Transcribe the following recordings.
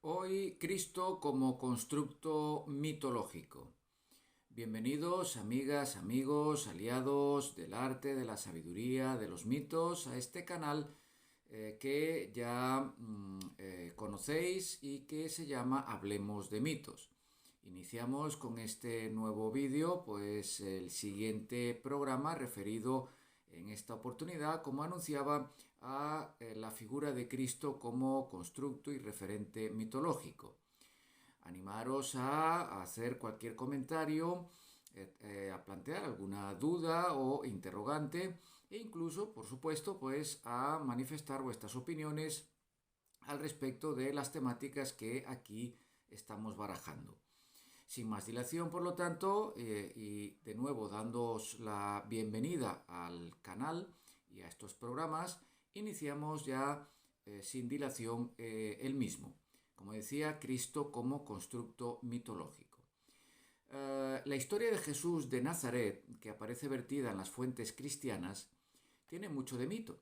Hoy Cristo como constructo mitológico. Bienvenidos, amigas, amigos, aliados del arte, de la sabiduría, de los mitos, a este canal que ya conocéis y que se llama Hablemos de mitos. Iniciamos con este nuevo vídeo, pues el siguiente programa referido en esta oportunidad, como anunciaba, a la figura de Cristo como constructo y referente mitológico. Animaros a hacer cualquier comentario, a plantear alguna duda o interrogante e incluso, por supuesto, pues a manifestar vuestras opiniones al respecto de las temáticas que aquí estamos barajando. Sin más dilación, por lo tanto, y de nuevo dándoos la bienvenida al canal y a estos programas, iniciamos ya sin dilación el mismo. Como decía, Cristo como constructo mitológico. La historia de Jesús de Nazaret, que aparece vertida en las fuentes cristianas, tiene mucho de mito.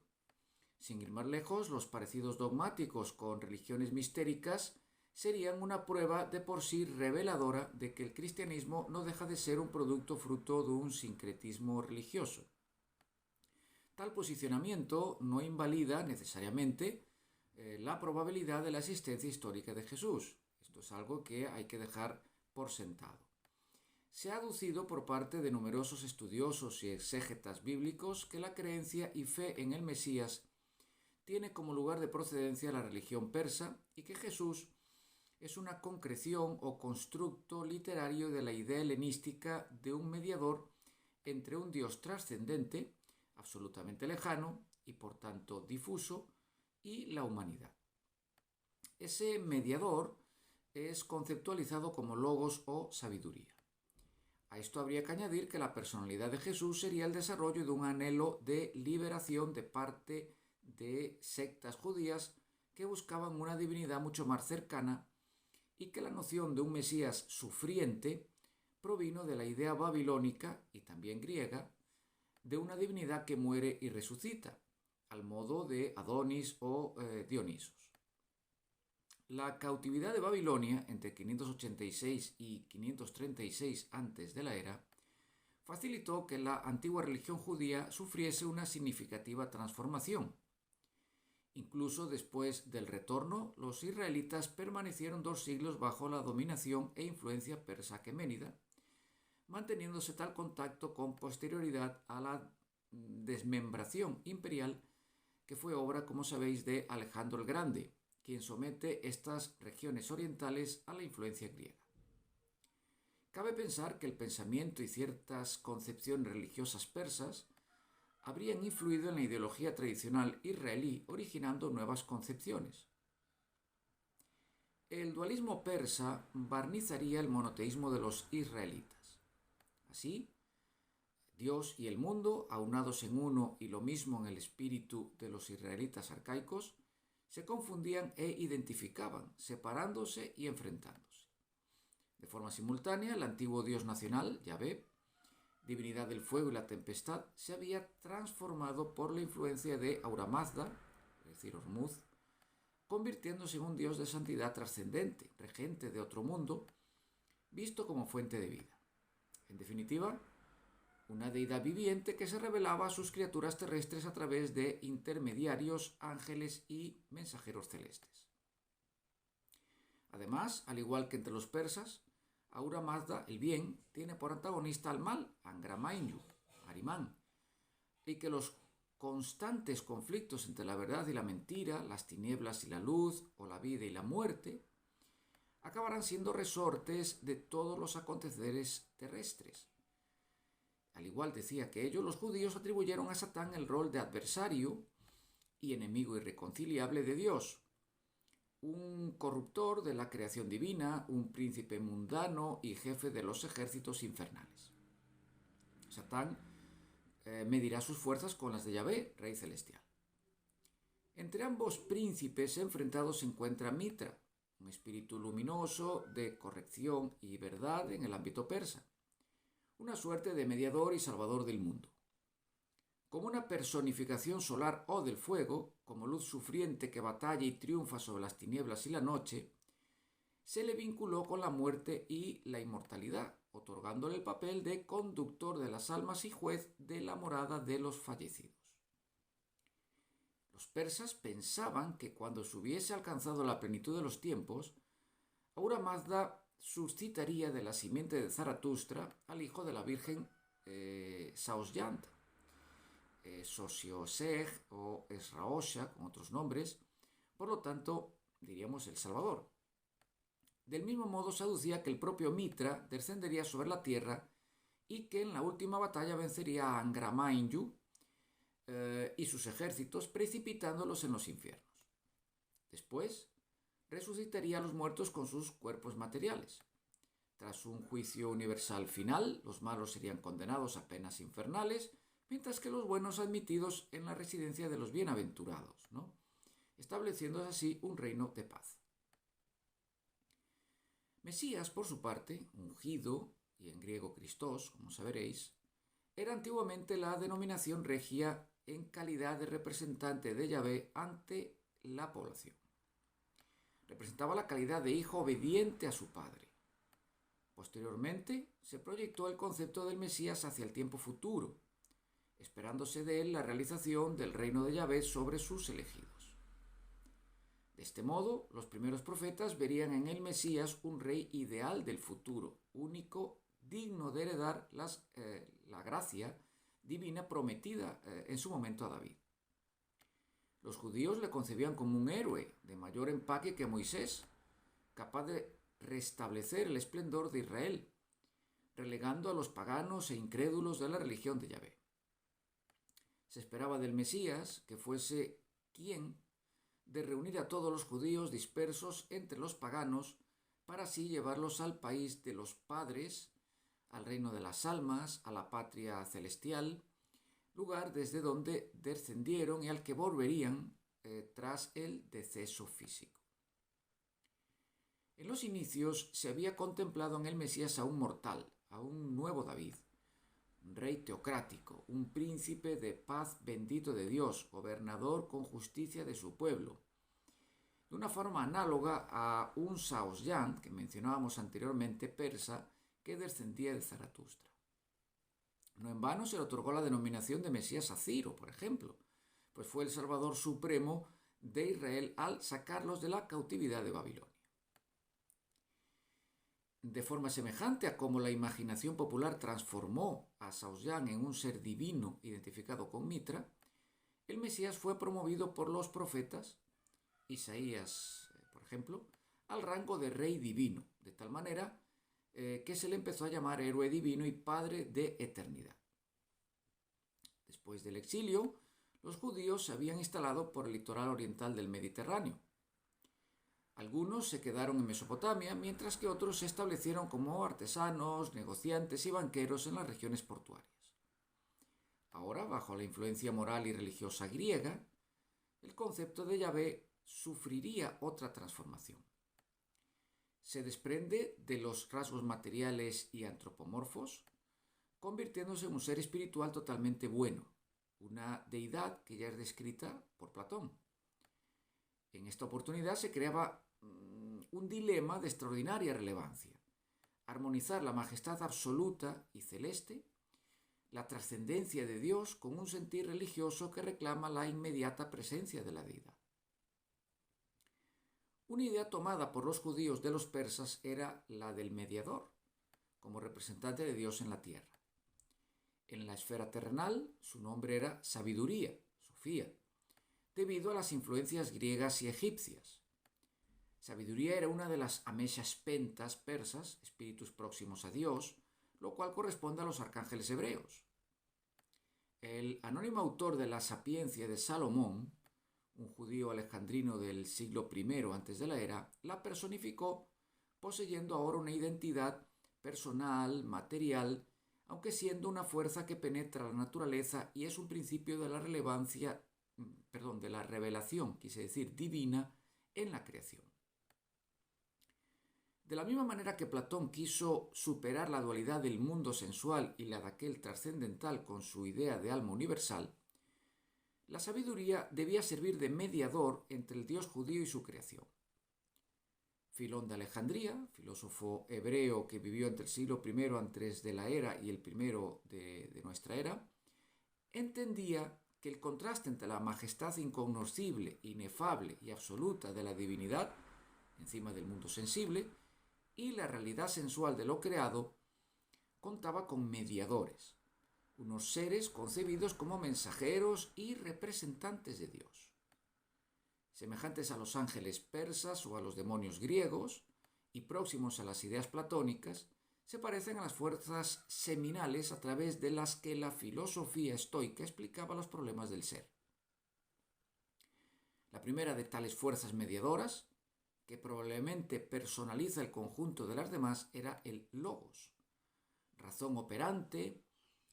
Sin ir más lejos, los parecidos dogmáticos con religiones mistéricas serían una prueba de por sí reveladora de que el cristianismo no deja de ser un producto fruto de un sincretismo religioso. Tal posicionamiento no invalida necesariamente la probabilidad de la existencia histórica de Jesús. Esto es algo que hay que dejar por sentado. Se ha aducido por parte de numerosos estudiosos y exégetas bíblicos que la creencia y fe en el Mesías tiene como lugar de procedencia la religión persa y que Jesús es una concreción o constructo literario de la idea helenística de un mediador entre un Dios trascendente, absolutamente lejano y por tanto difuso, y la humanidad. Ese mediador es conceptualizado como logos o sabiduría. A esto habría que añadir que la personalidad de Jesús sería el desarrollo de un anhelo de liberación de parte de sectas judías que buscaban una divinidad mucho más cercana y que la noción de un Mesías sufriente provino de la idea babilónica y también griega de una divinidad que muere y resucita, al modo de Adonis o Dionisos. La cautividad de Babilonia entre 586 y 536 a.C. de la era facilitó que la antigua religión judía sufriese una significativa transformación. Incluso después del retorno, los israelitas permanecieron 2 siglos bajo la dominación e influencia persa aqueménida, manteniéndose tal contacto con posterioridad a la desmembración imperial que fue obra, como sabéis, de Alejandro el Grande, quien somete estas regiones orientales a la influencia griega. Cabe pensar que el pensamiento y ciertas concepciones religiosas persas habrían influido en la ideología tradicional israelí, originando nuevas concepciones. El dualismo persa barnizaría el monoteísmo de los israelitas. Así, Dios y el mundo, aunados en uno y lo mismo en el espíritu de los israelitas arcaicos, se confundían e identificaban, separándose y enfrentándose. De forma simultánea, el antiguo dios nacional, Yahvé, divinidad del fuego y la tempestad, se había transformado por la influencia de Ahura Mazda, es decir, Hormuz, convirtiéndose en un dios de santidad trascendente, regente de otro mundo, visto como fuente de vida. En definitiva, una deidad viviente que se revelaba a sus criaturas terrestres a través de intermediarios, ángeles y mensajeros celestes. Además, al igual que entre los persas, Ahura Mazda, el bien, tiene por antagonista al mal, Angra Mainyu, Ahriman, y que los constantes conflictos entre la verdad y la mentira, las tinieblas y la luz, o la vida y la muerte, acabarán siendo resortes de todos los aconteceres terrestres. Al igual decía que ellos, los judíos atribuyeron a Satán el rol de adversario y enemigo irreconciliable de Dios, un corruptor de la creación divina, un príncipe mundano y jefe de los ejércitos infernales. Satán medirá sus fuerzas con las de Yahvé, Rey Celestial. Entre ambos príncipes enfrentados se encuentra Mitra, un espíritu luminoso de corrección y verdad en el ámbito persa, una suerte de mediador y salvador del mundo. Como una personificación solar o del fuego, como luz sufriente que batalla y triunfa sobre las tinieblas y la noche, se le vinculó con la muerte y la inmortalidad, otorgándole el papel de conductor de las almas y juez de la morada de los fallecidos. Los persas pensaban que cuando se hubiese alcanzado la plenitud de los tiempos, Ahura Mazda suscitaría de la simiente de Zaratustra al hijo de la Virgen Saoshyant, Sosioseg o Esraosha, con otros nombres, por lo tanto, diríamos el Salvador. Del mismo modo se aducía que el propio Mitra descendería sobre la tierra y que en la última batalla vencería a Angra Mainyu y sus ejércitos, precipitándolos en los infiernos. Después, resucitaría a los muertos con sus cuerpos materiales. Tras un juicio universal final, los malos serían condenados a penas infernales, mientras que los buenos admitidos en la residencia de los bienaventurados, ¿no? Estableciéndose así un reino de paz. Mesías, por su parte, ungido, y en griego Christos, como sabréis, era antiguamente la denominación regia en calidad de representante de Yahvé ante la población. Representaba la calidad de hijo obediente a su padre. Posteriormente, se proyectó el concepto del Mesías hacia el tiempo futuro, esperándose de él la realización del reino de Yahvé sobre sus elegidos. De este modo, los primeros profetas verían en el Mesías un rey ideal del futuro, único, digno de heredar la gracia divina prometida en su momento a David. Los judíos le concebían como un héroe de mayor empaque que Moisés, capaz de restablecer el esplendor de Israel, relegando a los paganos e incrédulos de la religión de Yahvé. Se esperaba del Mesías que fuese quien de reunir a todos los judíos dispersos entre los paganos para así llevarlos al país de los padres, al reino de las almas, a la patria celestial, lugar desde donde descendieron y al que volverían tras el deceso físico. En los inicios se había contemplado en el Mesías a un mortal, a un nuevo David, un rey teocrático, un príncipe de paz bendito de Dios, gobernador con justicia de su pueblo, de una forma análoga a un Saoshyant, que mencionábamos anteriormente, persa, que descendía de Zaratustra. No en vano se le otorgó la denominación de Mesías a Ciro, por ejemplo, pues fue el Salvador supremo de Israel al sacarlos de la cautividad de Babilonia. De forma semejante a cómo la imaginación popular transformó a Saoshyant en un ser divino identificado con Mitra, el Mesías fue promovido por los profetas, Isaías, por ejemplo, al rango de rey divino, de tal manera que se le empezó a llamar héroe divino y padre de eternidad. Después del exilio, los judíos se habían instalado por el litoral oriental del Mediterráneo. Algunos se quedaron en Mesopotamia, mientras que otros se establecieron como artesanos, negociantes y banqueros en las regiones portuarias. Ahora, bajo la influencia moral y religiosa griega, el concepto de Yahvé sufriría otra transformación. Se desprende de los rasgos materiales y antropomorfos, convirtiéndose en un ser espiritual totalmente bueno, una deidad que ya es descrita por Platón. En esta oportunidad se creaba un dilema de extraordinaria relevancia: armonizar la majestad absoluta y celeste, la trascendencia de Dios con un sentir religioso que reclama la inmediata presencia de la deidad. Una idea tomada por los judíos de los persas era la del mediador, como representante de Dios en la tierra. En la esfera terrenal, su nombre era sabiduría, Sofía, debido a las influencias griegas y egipcias. Sabiduría era una de las ameshas pentas persas, espíritus próximos a Dios, lo cual corresponde a los arcángeles hebreos. El anónimo autor de la Sapiencia de Salomón, un judío alejandrino del siglo I antes de la era, la personificó, poseyendo ahora una identidad personal, material, aunque siendo una fuerza que penetra la naturaleza y es un principio de la de la revelación, quise decir, divina en la creación. De la misma manera que Platón quiso superar la dualidad del mundo sensual y la de aquel trascendental con su idea de alma universal, la sabiduría debía servir de mediador entre el Dios judío y su creación. Filón de Alejandría, filósofo hebreo que vivió entre el siglo I antes de la era y el primero de nuestra era, entendía que el contraste entre la majestad incognoscible, inefable y absoluta de la divinidad, encima del mundo sensible, y la realidad sensual de lo creado, contaba con mediadores, unos seres concebidos como mensajeros y representantes de Dios. Semejantes a los ángeles persas o a los demonios griegos, y próximos a las ideas platónicas, se parecen a las fuerzas seminales a través de las que la filosofía estoica explicaba los problemas del ser. La primera de tales fuerzas mediadoras, que probablemente personaliza el conjunto de las demás, era el logos, razón operante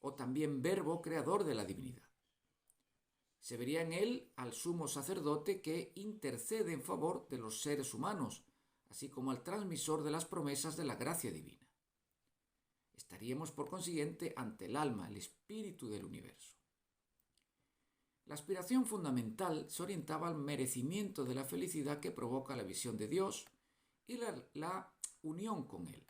o también verbo creador de la divinidad. Se vería en él al sumo sacerdote que intercede en favor de los seres humanos, así como al transmisor de las promesas de la gracia divina. Estaríamos, por consiguiente, ante el alma, el espíritu del universo. La aspiración fundamental se orientaba al merecimiento de la felicidad que provoca la visión de Dios y la unión con Él,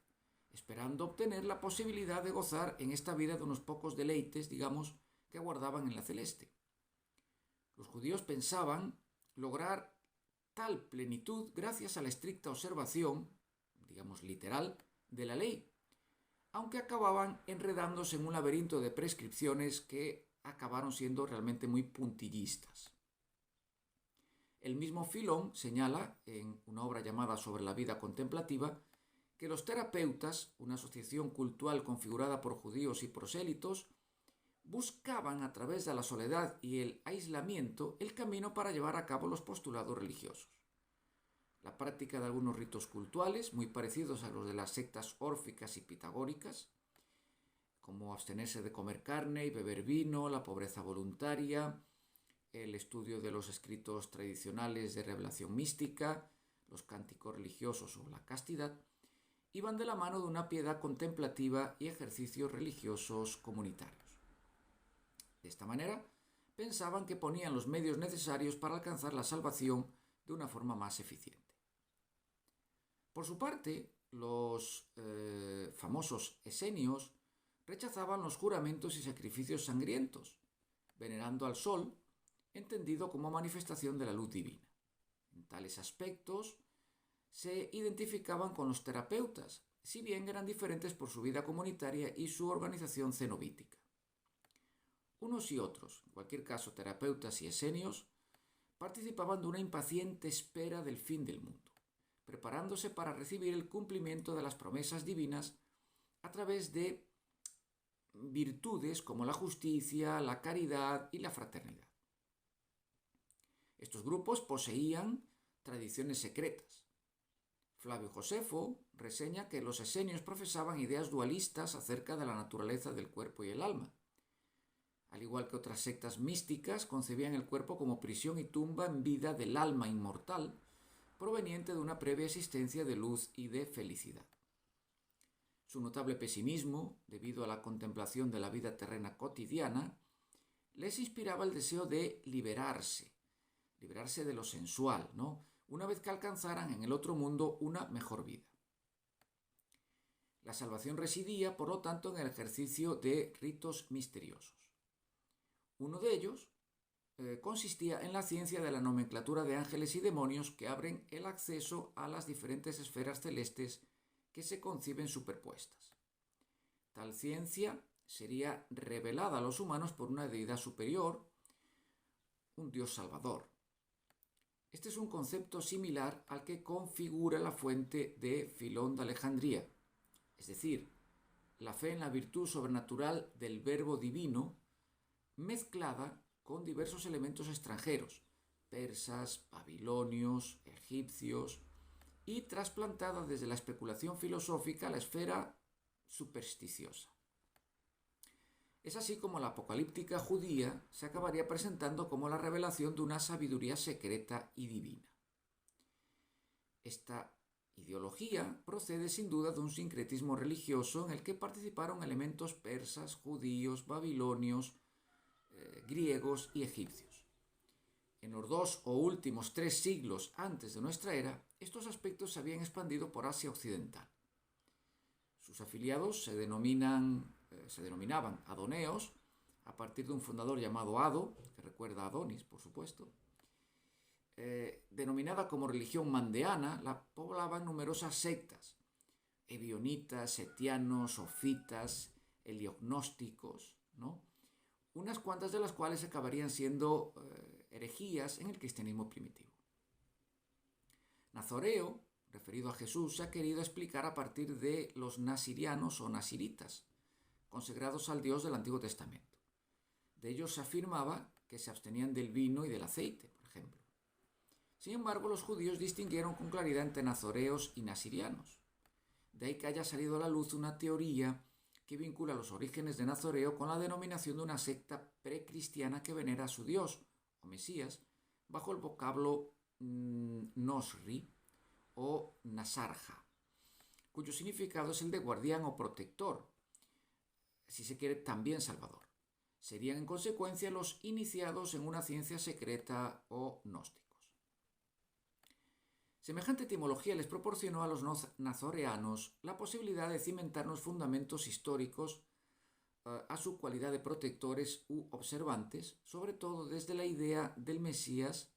esperando obtener la posibilidad de gozar en esta vida de unos pocos deleites, digamos, que aguardaban en la celeste. Los judíos pensaban lograr tal plenitud gracias a la estricta observación, digamos literal, de la ley, aunque acababan enredándose en un laberinto de prescripciones que acabaron siendo realmente muy puntillistas. El mismo Filón señala, en una obra llamada Sobre la vida contemplativa, que los terapeutas, una asociación cultural configurada por judíos y prosélitos, buscaban a través de la soledad y el aislamiento el camino para llevar a cabo los postulados religiosos. La práctica de algunos ritos cultuales, muy parecidos a los de las sectas órficas y pitagóricas, como abstenerse de comer carne y beber vino, la pobreza voluntaria, el estudio de los escritos tradicionales de revelación mística, los cánticos religiosos o la castidad, iban de la mano de una piedad contemplativa y ejercicios religiosos comunitarios. De esta manera, pensaban que ponían los medios necesarios para alcanzar la salvación de una forma más eficiente. Por su parte, los famosos esenios rechazaban los juramentos y sacrificios sangrientos, venerando al sol, entendido como manifestación de la luz divina. En tales aspectos se identificaban con los terapeutas, si bien eran diferentes por su vida comunitaria y su organización cenobítica. Unos y otros, en cualquier caso terapeutas y esenios, participaban de una impaciente espera del fin del mundo, preparándose para recibir el cumplimiento de las promesas divinas a través de virtudes como la justicia, la caridad y la fraternidad. Estos grupos poseían tradiciones secretas. Flavio Josefo reseña que los esenios profesaban ideas dualistas acerca de la naturaleza del cuerpo y el alma. Al igual que otras sectas místicas, concebían el cuerpo como prisión y tumba en vida del alma inmortal, proveniente de una previa existencia de luz y de felicidad. Su notable pesimismo, debido a la contemplación de la vida terrena cotidiana, les inspiraba el deseo de liberarse de lo sensual, ¿no? Una vez que alcanzaran en el otro mundo una mejor vida. La salvación residía, por lo tanto, en el ejercicio de ritos misteriosos. Uno de ellos consistía en la ciencia de la nomenclatura de ángeles y demonios que abren el acceso a las diferentes esferas celestes que se conciben superpuestas. Tal ciencia sería revelada a los humanos por una deidad superior, un Dios salvador. Este es un concepto similar al que configura la fuente de Filón de Alejandría, es decir, la fe en la virtud sobrenatural del Verbo divino, mezclada con diversos elementos extranjeros, persas, babilonios, egipcios, y trasplantada desde la especulación filosófica a la esfera supersticiosa. Es así como la apocalíptica judía se acabaría presentando como la revelación de una sabiduría secreta y divina. Esta ideología procede sin duda de un sincretismo religioso en el que participaron elementos persas, judíos, babilonios, griegos y egipcios. En los 2 o últimos 3 siglos antes de nuestra era, estos aspectos se habían expandido por Asia Occidental. Sus afiliados se denominaban adoneos, a partir de un fundador llamado Ado, que recuerda a Adonis, por supuesto. Denominada como religión mandeana, la poblaban numerosas sectas, ebionitas, setianos, sofitas, heliognósticos, ¿no? Unas cuantas de las cuales acabarían siendo herejías en el cristianismo primitivo. Nazoreo, referido a Jesús, se ha querido explicar a partir de los nasirianos o nasiritas, consagrados al Dios del Antiguo Testamento. De ellos se afirmaba que se abstenían del vino y del aceite, por ejemplo. Sin embargo, los judíos distinguieron con claridad entre nazoreos y nasirianos. De ahí que haya salido a la luz una teoría que vincula los orígenes de Nazoreo con la denominación de una secta precristiana que venera a su Dios, o Mesías, bajo el vocablo Nosri o Nasarja, cuyo significado es el de guardián o protector, si se quiere también salvador. Serían en consecuencia los iniciados en una ciencia secreta o gnósticos. Semejante etimología les proporcionó a los nazoreanos la posibilidad de cimentar los fundamentos históricos a su cualidad de protectores u observantes, sobre todo desde la idea del Mesías,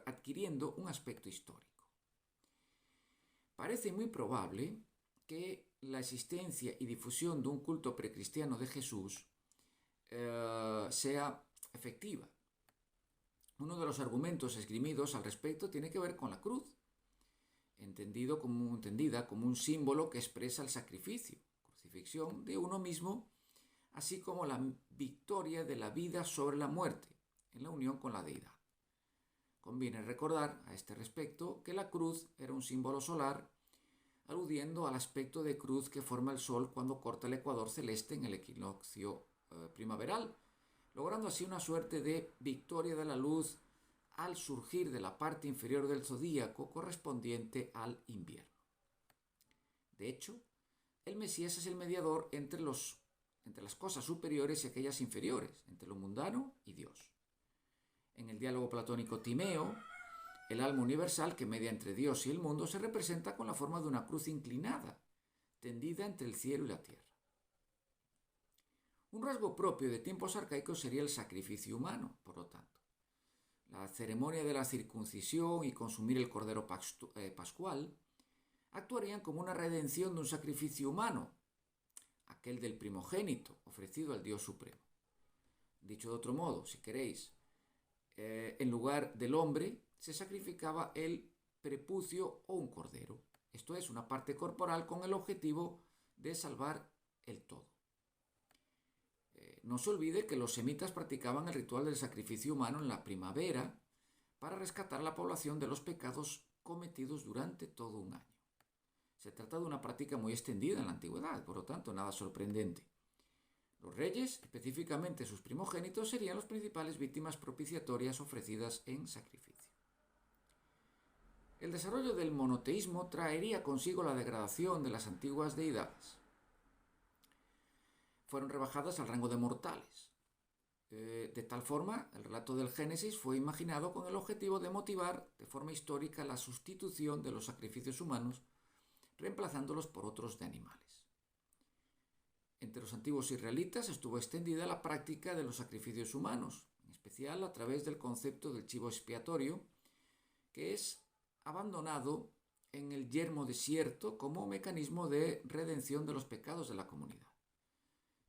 adquiriendo un aspecto histórico. Parece muy probable que la existencia y difusión de un culto precristiano de Jesús sea efectiva. Uno de los argumentos esgrimidos al respecto tiene que ver con la cruz, entendida como un símbolo que expresa el sacrificio, crucifixión de uno mismo, así como la victoria de la vida sobre la muerte, en la unión con la deidad. Conviene recordar a este respecto que la cruz era un símbolo solar, aludiendo al aspecto de cruz que forma el sol cuando corta el ecuador celeste en el equinoccio primaveral, logrando así una suerte de victoria de la luz al surgir de la parte inferior del zodíaco correspondiente al invierno. De hecho, el Mesías es el mediador entre las cosas superiores y aquellas inferiores, entre lo mundano y Dios. En el diálogo platónico Timeo, el alma universal que media entre Dios y el mundo se representa con la forma de una cruz inclinada, tendida entre el cielo y la tierra. Un rasgo propio de tiempos arcaicos sería el sacrificio humano, por lo tanto. La ceremonia de la circuncisión y consumir el cordero pascual actuarían como una redención de un sacrificio humano, aquel del primogénito ofrecido al Dios Supremo. Dicho de otro modo, si queréis, en lugar del hombre se sacrificaba el prepucio o un cordero, esto es, una parte corporal con el objetivo de salvar el todo. No se olvide que los semitas practicaban el ritual del sacrificio humano en la primavera para rescatar a la población de los pecados cometidos durante todo un año. Se trata de una práctica muy extendida en la antigüedad, por lo tanto, nada sorprendente. Los reyes, específicamente sus primogénitos, serían las principales víctimas propiciatorias ofrecidas en sacrificio. El desarrollo del monoteísmo traería consigo la degradación de las antiguas deidades. Fueron rebajadas al rango de mortales. De tal forma, el relato del Génesis fue imaginado con el objetivo de motivar de forma histórica la sustitución de los sacrificios humanos, reemplazándolos por otros de animales. Entre los antiguos israelitas estuvo extendida la práctica de los sacrificios humanos, en especial a través del concepto del chivo expiatorio, que es abandonado en el yermo desierto como mecanismo de redención de los pecados de la comunidad.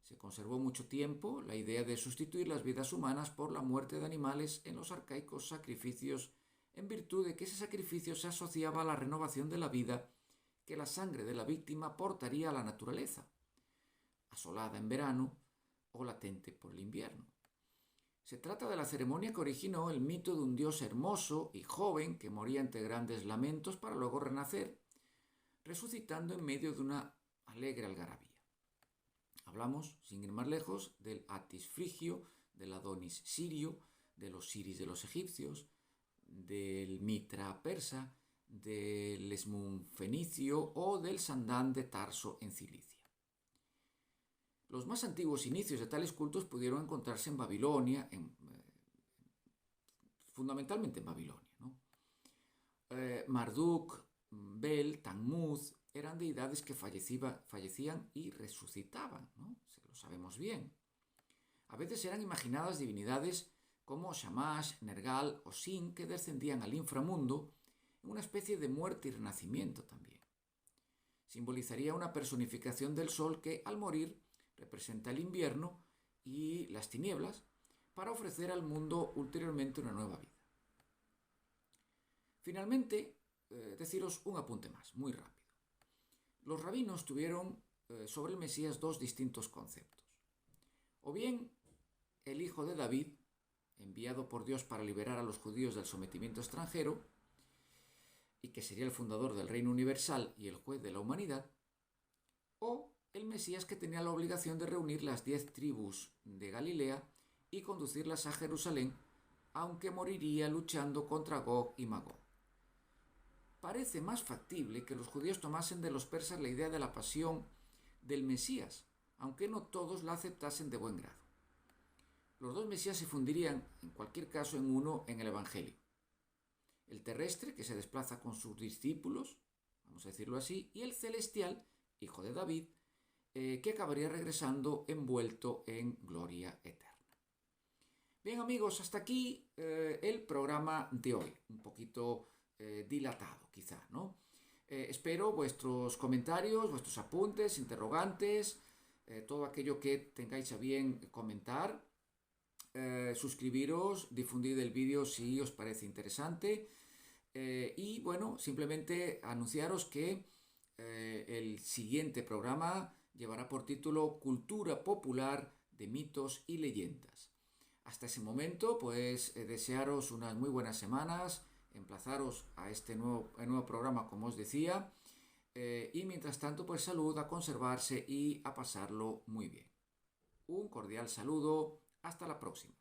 Se conservó mucho tiempo la idea de sustituir las vidas humanas por la muerte de animales en los arcaicos sacrificios, en virtud de que ese sacrificio se asociaba a la renovación de la vida que la sangre de la víctima aportaría a la naturaleza, asolada en verano o latente por el invierno. Se trata de la ceremonia que originó el mito de un dios hermoso y joven que moría entre grandes lamentos para luego renacer, resucitando en medio de una alegre algarabía. Hablamos, sin ir más lejos, del Atis frigio, del Adonis sirio, del Osiris de los egipcios, del Mitra persa, del Esmun fenicio o del Sandán de Tarso en Cilicia. Los más antiguos inicios de tales cultos pudieron encontrarse en Babilonia, fundamentalmente en Babilonia, Marduk, Bel, Tammuz eran deidades que fallecían y resucitaban, ¿no? Lo sabemos bien. A veces eran imaginadas divinidades como Shamash, Nergal o Sin, que descendían al inframundo en una especie de muerte y renacimiento también. Simbolizaría una personificación del sol que, al morir, representa el invierno y las tinieblas para ofrecer al mundo ulteriormente una nueva vida. Finalmente, deciros un apunte más, muy rápido. Los rabinos tuvieron sobre el Mesías dos distintos conceptos. O bien, el hijo de David, enviado por Dios para liberar a los judíos del sometimiento extranjero, y que sería el fundador del reino universal y el juez de la humanidad, o el Mesías que tenía la obligación de reunir las 10 tribus de Galilea y conducirlas a Jerusalén, aunque moriría luchando contra Gog y Magog. Parece más factible que los judíos tomasen de los persas la idea de la pasión del Mesías, aunque no todos la aceptasen de buen grado. Los dos Mesías se fundirían, en cualquier caso, en uno en el Evangelio. El terrestre, que se desplaza con sus discípulos, vamos a decirlo así, y el celestial, hijo de David, que acabaría regresando envuelto en gloria eterna. Bien, amigos, hasta aquí el programa de hoy, un poquito dilatado quizá, ¿no? Espero vuestros comentarios, vuestros apuntes, interrogantes, todo aquello que tengáis a bien comentar. Suscribiros, difundir el vídeo si os parece interesante y bueno, simplemente anunciaros que el siguiente programa llevará por título Cultura Popular de Mitos y Leyendas. Hasta ese momento, pues desearos unas muy buenas semanas, emplazaros a este nuevo programa, como os decía, y mientras tanto, pues salud, a conservarse y a pasarlo muy bien. Un cordial saludo, hasta la próxima.